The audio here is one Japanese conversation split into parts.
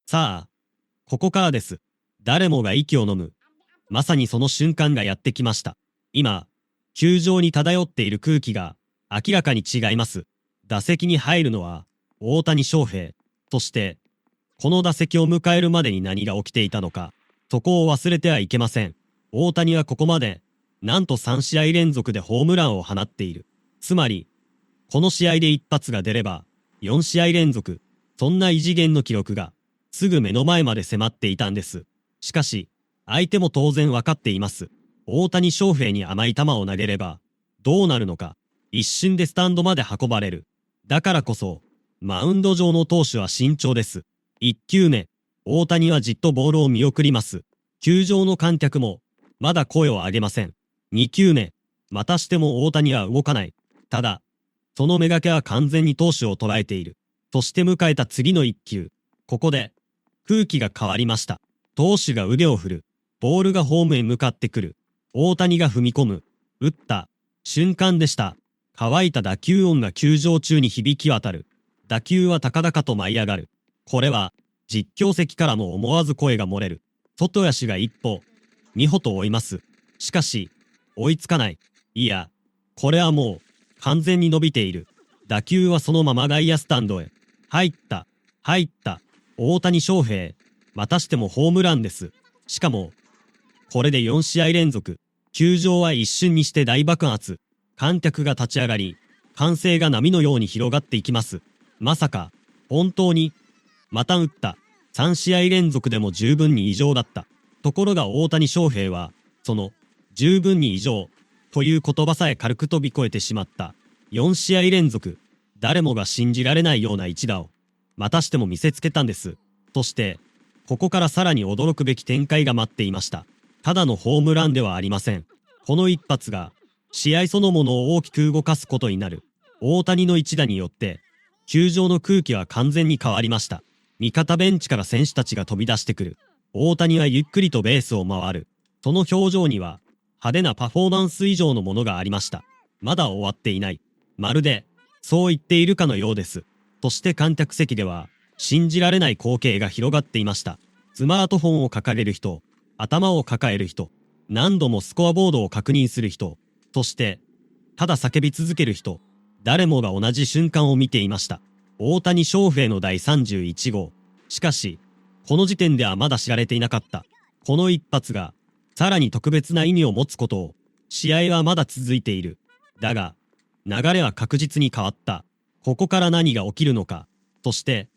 さあ、ここからです。誰もが息を飲む。まさにその瞬間がやってきました。今、球場に漂っている空気が明らかに違います。打席に入るのは大谷翔平。そして、この打席を迎えるまでに何が起きていたのか、そこを忘れてはいけません。大谷はここまで、なんと3試合連続でホームランを放っている。つまり、この試合で一発が出れば、4試合連続、そんな異次元の記録が、すぐ目の前まで迫っていたんです。しかし、相手も当然わかっています。大谷翔平に甘い球を投げれば、どうなるのか、一瞬でスタンドまで運ばれる。だからこそ、マウンド上の投手は慎重です。1球目、大谷はじっとボールを見送ります。球場の観客も、まだ声を上げません。2球目、またしても大谷は動かない。ただ、そのめがけは完全に投手を捉えている。そして迎えた次の1球。ここで、空気が変わりました。投手が腕を振る。ボールがホームへ向かってくる。大谷が踏み込む。打った。瞬間でした。乾いた打球音が球場中に響き渡る。打球は高々と舞い上がる。これは、実況席からも思わず声が漏れる。外足が一歩、二歩と追います。しかし、追いつかない。いや、これはもう、完全に伸びている。打球はそのまま外野スタンドへ。入った。入った。大谷翔平。またしてもホームランです。しかも、これで4試合連続。球場は一瞬にして大爆発。観客が立ち上がり、歓声が波のように広がっていきます。まさか、本当に、また打った。3試合連続でも十分に異常だった。ところが大谷翔平は、その、十分に異常、という言葉さえ軽く飛び越えてしまった。4試合連続、誰もが信じられないような一打を、またしても見せつけたんです。そして、ここからさらに驚くべき展開が待っていました。ただのホームランではありません。この一発が、試合そのものを大きく動かすことになる。大谷の一打によって、球場の空気は完全に変わりました。味方ベンチから選手たちが飛び出してくる。大谷はゆっくりとベースを回る。その表情には、派手なパフォーマンス以上のものがありました。まだ終わっていない。まるで、そう言っているかのようです。そして観客席では、信じられない光景が広がっていました。スマートフォンを掲げる人、頭を抱える人、何度もスコアボードを確認する人、そして、ただ叫び続ける人、誰もが同じ瞬間を見ていました。大谷翔平の第31号。しかし、この時点ではまだ知られていなかった。この一発が、さらに特別な意味を持つことを、試合はまだ続いている。だが、流れは確実に変わった。ここから何が起きるのか。そして、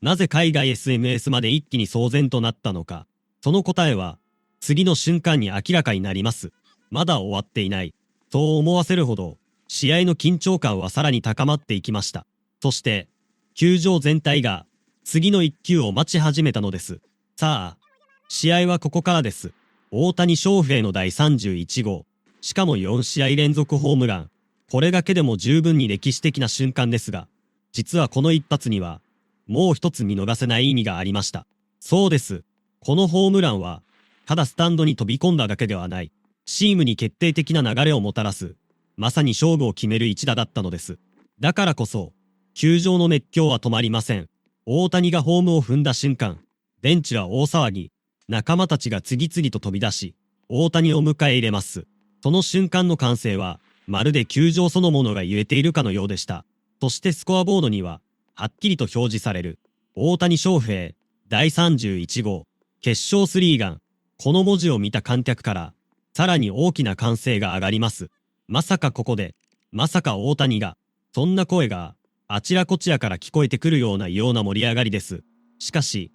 なぜ海外 SMS まで一気に騒然となったのか。その答えは、次の瞬間に明らかになります。まだ終わっていない。そう思わせるほど、試合の緊張感はさらに高まっていきました。そして、球場全体が、次の一球を待ち始めたのです。さあ、試合はここからです。大谷翔平の第31号。しかも4試合連続ホームラン。これだけでも十分に歴史的な瞬間ですが、実はこの一発には、もう一つ見逃せない意味がありました。そうです。このホームランは、ただスタンドに飛び込んだだけではない。チームに決定的な流れをもたらす。まさに勝負を決める一打だったのです。だからこそ、球場の熱狂は止まりません。大谷がホームを踏んだ瞬間、ベンチは大騒ぎ。仲間たちが次々と飛び出し、大谷を迎え入れます。その瞬間の歓声は、まるで球場そのものが揺れているかのようでした。そしてスコアボードには、はっきりと表示される。大谷翔平、第31号、決勝スリーガン。この文字を見た観客から、さらに大きな歓声が上がります。まさかここで、まさか大谷が、そんな声が、あちらこちらから聞こえてくるような異様な盛り上がりです。しかし、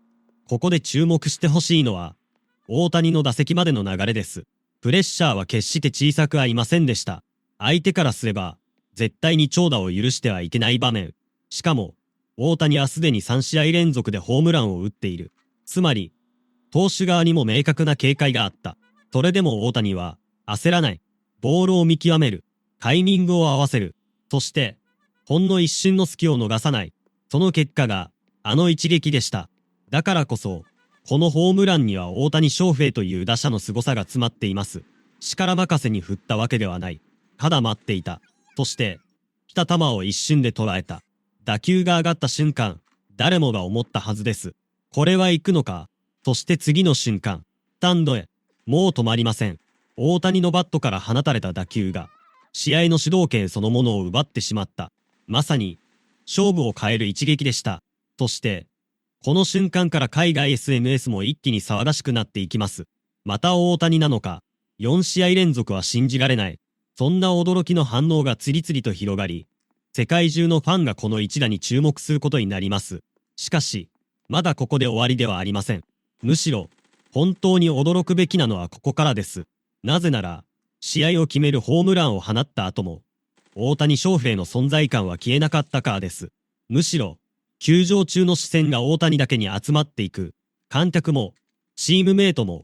ここで注目してほしいのは、大谷の打席までの流れです。プレッシャーは決して小さくありませんでした。相手からすれば、絶対に長打を許してはいけない場面。しかも、大谷はすでに3試合連続でホームランを打っている。つまり、投手側にも明確な警戒があった。それでも大谷は、焦らない。ボールを見極める。タイミングを合わせる。そして、ほんの一瞬の隙を逃さない。その結果が、あの一撃でした。だからこそ、このホームランには大谷翔平という打者の凄さが詰まっています。力任せに振ったわけではない。ただ待っていた。そして、来た球を一瞬で捉えた。打球が上がった瞬間、誰もが思ったはずです。これは行くのか。そして次の瞬間、スタンドへ。もう止まりません。大谷のバットから放たれた打球が、試合の主導権そのものを奪ってしまった。まさに、勝負を変える一撃でした。そして、この瞬間から海外 SNS も一気に騒がしくなっていきます。また大谷なのか。4試合連続は信じられない。そんな驚きの反応が次々と広がり、世界中のファンがこの一打に注目することになります。しかし、まだここで終わりではありません。むしろ、本当に驚くべきなのはここからです。なぜなら、試合を決めるホームランを放った後も、大谷翔平の存在感は消えなかったからです。むしろ、球場中の視線が大谷だけに集まっていく。観客も、チームメイトも、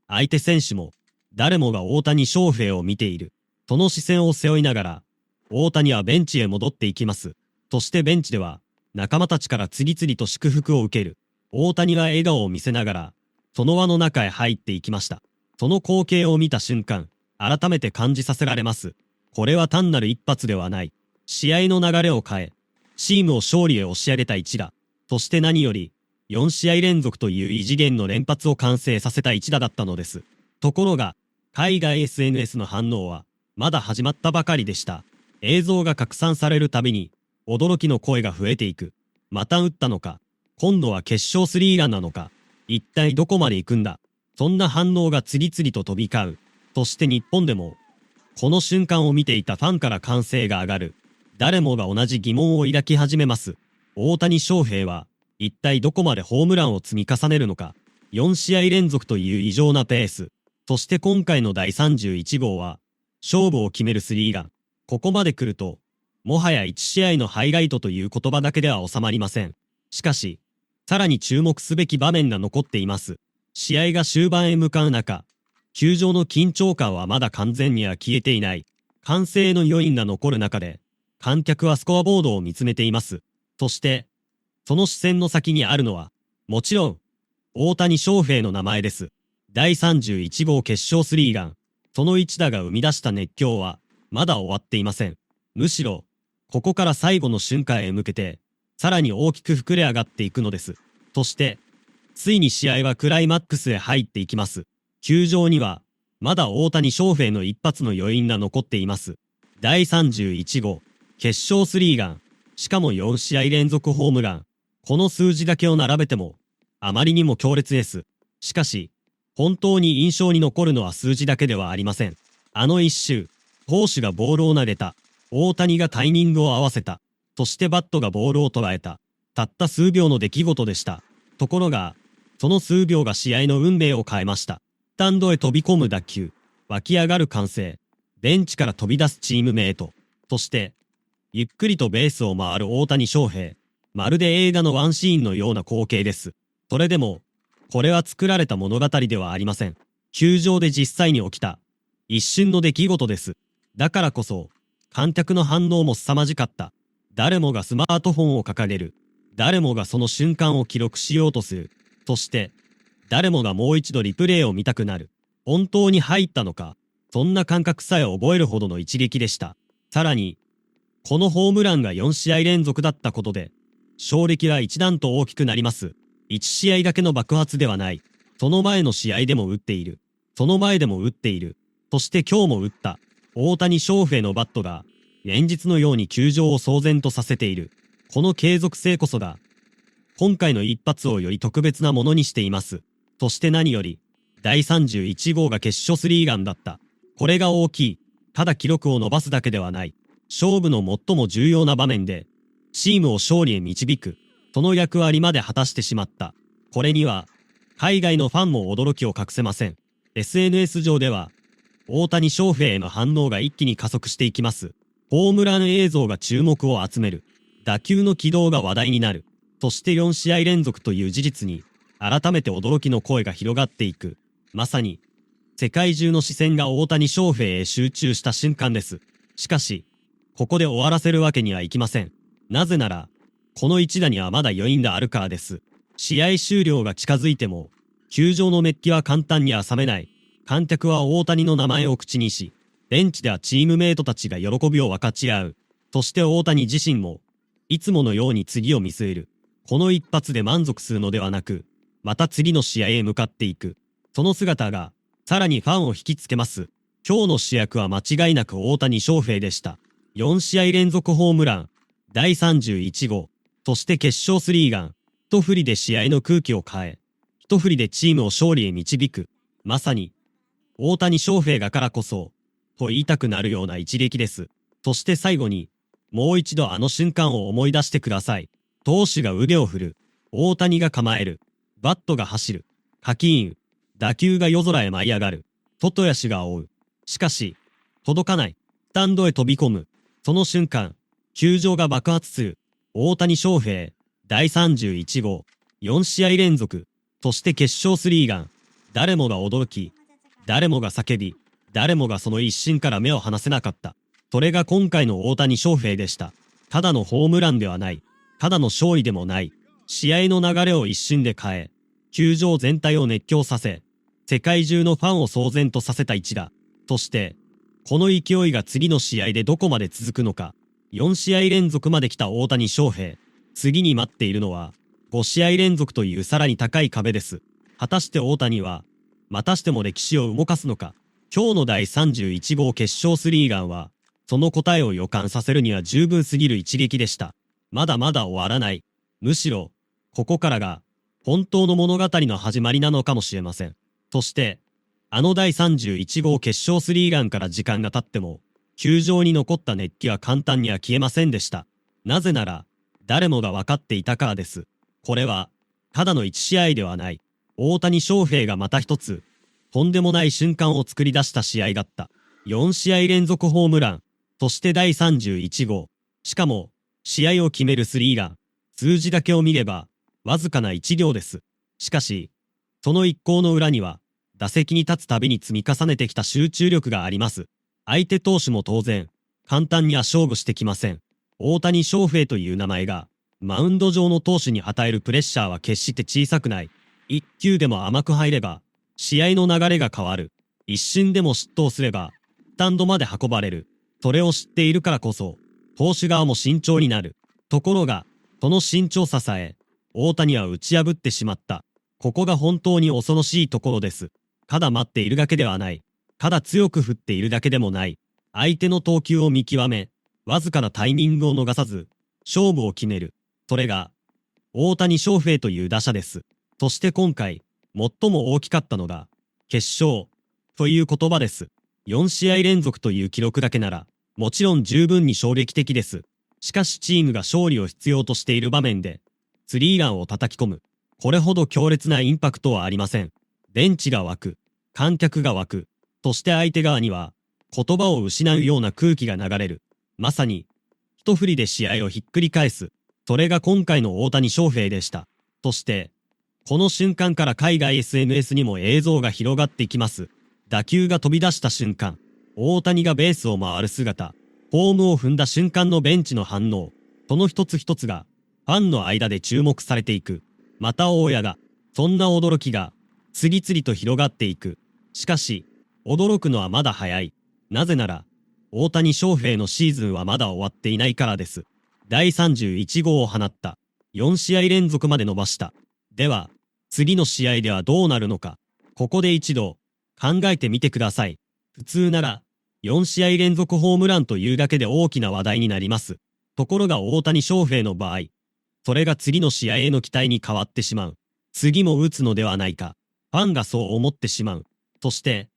相手選手も、誰もが大谷翔平を見ている。その視線を背負いながら、大谷はベンチへ戻っていきます。そしてベンチでは、仲間たちから次々と祝福を受ける。大谷は笑顔を見せながら、その輪の中へ入っていきました。その光景を見た瞬間、改めて感じさせられます。これは単なる一発ではない。試合の流れを変え、チームを勝利へ押し上げた一打。そして何より、4試合連続という異次元の連発を完成させた一打だったのです。ところが、海外 SNS の反応は、まだ始まったばかりでした。映像が拡散されるたびに、驚きの声が増えていく。また打ったのか。今度は決勝スリーランなのか。一体どこまで行くんだ。そんな反応が次々と飛び交う。そして日本でも、この瞬間を見ていたファンから歓声が上がる。誰もが同じ疑問を抱き始めます。大谷翔平は、一体どこまでホームランを積み重ねるのか。4試合連続という異常なペース。そして今回の第31号は、勝負を決めるスリーラン。ここまで来ると、もはや1試合のハイライトという言葉だけでは収まりません。しかし、さらに注目すべき場面が残っています。試合が終盤へ向かう中、球場の緊張感はまだ完全には消えていない。歓声の余韻が残る中で、観客はスコアボードを見つめています。そして、その視線の先にあるのは、もちろん、大谷翔平の名前です。第31号決勝スリーラン。その一打が生み出した熱狂は、まだ終わっていません。むしろ、ここから最後の瞬間へ向けて、さらに大きく膨れ上がっていくのです。そして、ついに試合はクライマックスへ入っていきます。球場には、まだ大谷翔平の一発の余韻が残っています。第31号、決勝スリーラン。しかも4試合連続ホームラン。この数字だけを並べても、あまりにも強烈です。しかし、本当に印象に残るのは数字だけではありません。あの一周、投手がボールを投げた。大谷がタイミングを合わせた。そしてバットがボールを捉えた。たった数秒の出来事でした。ところが、その数秒が試合の運命を変えました。スタンドへ飛び込む打球、湧き上がる歓声、ベンチから飛び出すチームメイト、そして、ゆっくりとベースを回る大谷翔平。まるで映画のワンシーンのような光景です。それでも、これは作られた物語ではありません。球場で実際に起きた、一瞬の出来事です。だからこそ、観客の反応も凄まじかった。誰もがスマートフォンを掲げる。誰もがその瞬間を記録しようとする。そして、誰もがもう一度リプレイを見たくなる。本当に入ったのか。そんな感覚さえ覚えるほどの一撃でした。さらに、このホームランが4試合連続だったことで、勝力は一段と大きくなります。1試合だけの爆発ではない。その前の試合でも打っている。その前でも打っている。そして今日も打った。大谷翔平のバットが、現実のように球場を騒然とさせている。この継続性こそが、今回の一発をより特別なものにしています。そして何より、第31号が決勝スリーランだった。これが大きい。ただ記録を伸ばすだけではない。勝負の最も重要な場面で、チームを勝利へ導く。その役割まで果たしてしまった。これには、海外のファンも驚きを隠せません。SNS 上では、大谷翔平への反応が一気に加速していきます。ホームラン映像が注目を集める。打球の軌道が話題になる。そして4試合連続という事実に、改めて驚きの声が広がっていく。まさに、世界中の視線が大谷翔平へ集中した瞬間です。しかし、ここで終わらせるわけにはいきません。なぜなら、この一打にはまだ余韻があるからです。試合終了が近づいても、球場の熱気は簡単には冷めない。観客は大谷の名前を口にし、ベンチではチームメイトたちが喜びを分かち合う。そして大谷自身も、いつものように次を見据える。この一発で満足するのではなく、また次の試合へ向かっていく。その姿が、さらにファンを引きつけます。今日の主役は間違いなく大谷翔平でした。4試合連続ホームラン、第31号、そして決勝スリーガン、一振りで試合の空気を変え、一振りでチームを勝利へ導く。まさに、大谷翔平がからこそ、と言いたくなるような一撃です。そして最後に、もう一度あの瞬間を思い出してください。投手が腕を振る。大谷が構える。バットが走る。カキーン。打球が夜空へ舞い上がる。外野手が追う。しかし、届かない。スタンドへ飛び込む。その瞬間、球場が爆発する。大谷翔平、第31号、4試合連続、そして決勝スリーガン。誰もが驚き、誰もが叫び、誰もがその一瞬から目を離せなかった。それが今回の大谷翔平でした。ただのホームランではない。ただの勝利でもない。試合の流れを一瞬で変え、球場全体を熱狂させ、世界中のファンを騒然とさせた一打。そして、この勢いが次の試合でどこまで続くのか。4試合連続まで来た大谷翔平。次に待っているのは、5試合連続というさらに高い壁です。果たして大谷は、またしても歴史を動かすのか。今日の第31号決勝スリーガンは、その答えを予感させるには十分すぎる一撃でした。まだまだ終わらない。むしろ、ここからが、本当の物語の始まりなのかもしれません。そして、あの第31号決勝スリーガンから時間が経っても、球場に残った熱気は簡単には消えませんでした。なぜなら、誰もが分かっていたからです。これは、ただの1試合ではない。大谷翔平がまた一つ、とんでもない瞬間を作り出した試合だった。4試合連続ホームラン、そして第31号。しかも、試合を決めるスリーラン。数字だけを見れば、わずかな1両です。しかし、その一行の裏には、打席に立つたびに積み重ねてきた集中力があります。相手投手も当然、簡単には勝負してきません。大谷翔平という名前が、マウンド上の投手に与えるプレッシャーは決して小さくない。一球でも甘く入れば、試合の流れが変わる。一瞬でも失投すれば、スタンドまで運ばれる。それを知っているからこそ、投手側も慎重になる。ところが、その慎重ささえ、大谷は打ち破ってしまった。ここが本当に恐ろしいところです。ただ待っているだけではない。ただ強く振っているだけでもない。相手の投球を見極め、わずかなタイミングを逃さず、勝負を決める。それが、大谷翔平という打者です。そして今回、最も大きかったのが、決勝、という言葉です。4試合連続という記録だけなら、もちろん十分に衝撃的です。しかしチームが勝利を必要としている場面で、スリーランを叩き込む。これほど強烈なインパクトはありません。ベンチが湧く。観客が湧く。そして相手側には、言葉を失うような空気が流れる。まさに、一振りで試合をひっくり返す。それが今回の大谷翔平でした。そして、この瞬間から海外 SNS にも映像が広がっていきます。打球が飛び出した瞬間、大谷がベースを回る姿、ホームを踏んだ瞬間のベンチの反応、その一つ一つが、ファンの間で注目されていく。また大家が、そんな驚きが、次々と広がっていく。しかし、驚くのはまだ早い。なぜなら、大谷翔平のシーズンはまだ終わっていないからです。第31号を放った。4試合連続まで伸ばした。では、次の試合ではどうなるのか。ここで一度、考えてみてください。普通なら、4試合連続ホームランというだけで大きな話題になります。ところが大谷翔平の場合、それが次の試合への期待に変わってしまう。次も打つのではないか。ファンがそう思ってしまう。そして、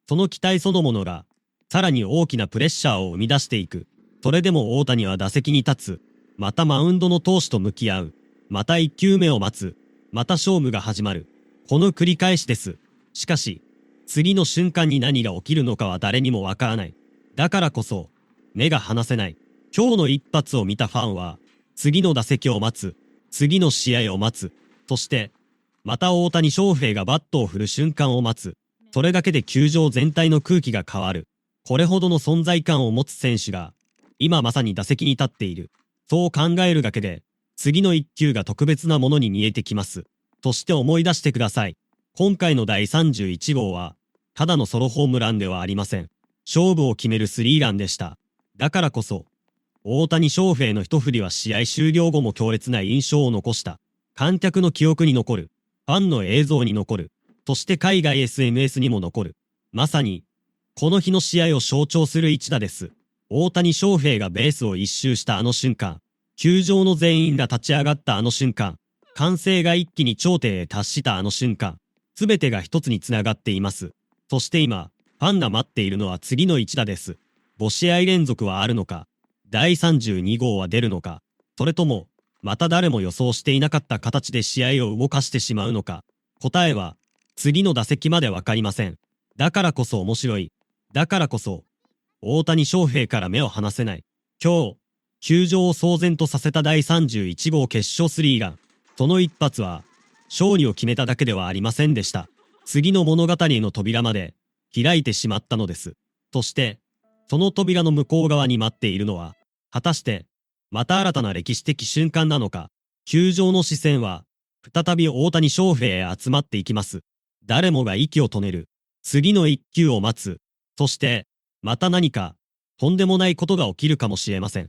その期待そのものが、さらに大きなプレッシャーを生み出していく。それでも大谷は打席に立つ。またマウンドの投手と向き合う。また1球目を待つ。また勝負が始まる。この繰り返しです。しかし、次の瞬間に何が起きるのかは誰にもわからない。だからこそ、目が離せない。今日の一発を見たファンは、次の打席を待つ。次の試合を待つ。そして、また大谷翔平がバットを振る瞬間を待つ。それだけで球場全体の空気が変わる。これほどの存在感を持つ選手が、今まさに打席に立っている。そう考えるだけで、次の一球が特別なものに見えてきます。そして思い出してください。今回の第31号は、ただのソロホームランではありません。勝負を決めるスリーランでした。だからこそ、大谷翔平の一振りは試合終了後も強烈な印象を残した。観客の記憶に残る。フファンの映像に残る。そして海外 SNS にも残る。まさに、この日の試合を象徴する一打です。大谷翔平がベースを一周したあの瞬間、球場の全員が立ち上がったあの瞬間、歓声が一気に頂点へ達したあの瞬間、すべてが一つにつながっています。そして今、ファンが待っているのは次の一打です。5試合連続はあるのか、第32号は出るのか、それとも、また誰も予想していなかった形で試合を動かしてしまうのか、答えは、次の打席までわかりません。だからこそ面白い。だからこそ、大谷翔平から目を離せない。今日、球場を騒然とさせた第31号決勝スリーラン。その一発は、勝利を決めただけではありませんでした。次の物語の扉まで開いてしまったのです。そして、その扉の向こう側に待っているのは、果たして、また新たな歴史的瞬間なのか。球場の視線は、再び大谷翔平へ集まっていきます。誰もが息を止める。次の一球を待つ。そして、また何か、とんでもないことが起きるかもしれません。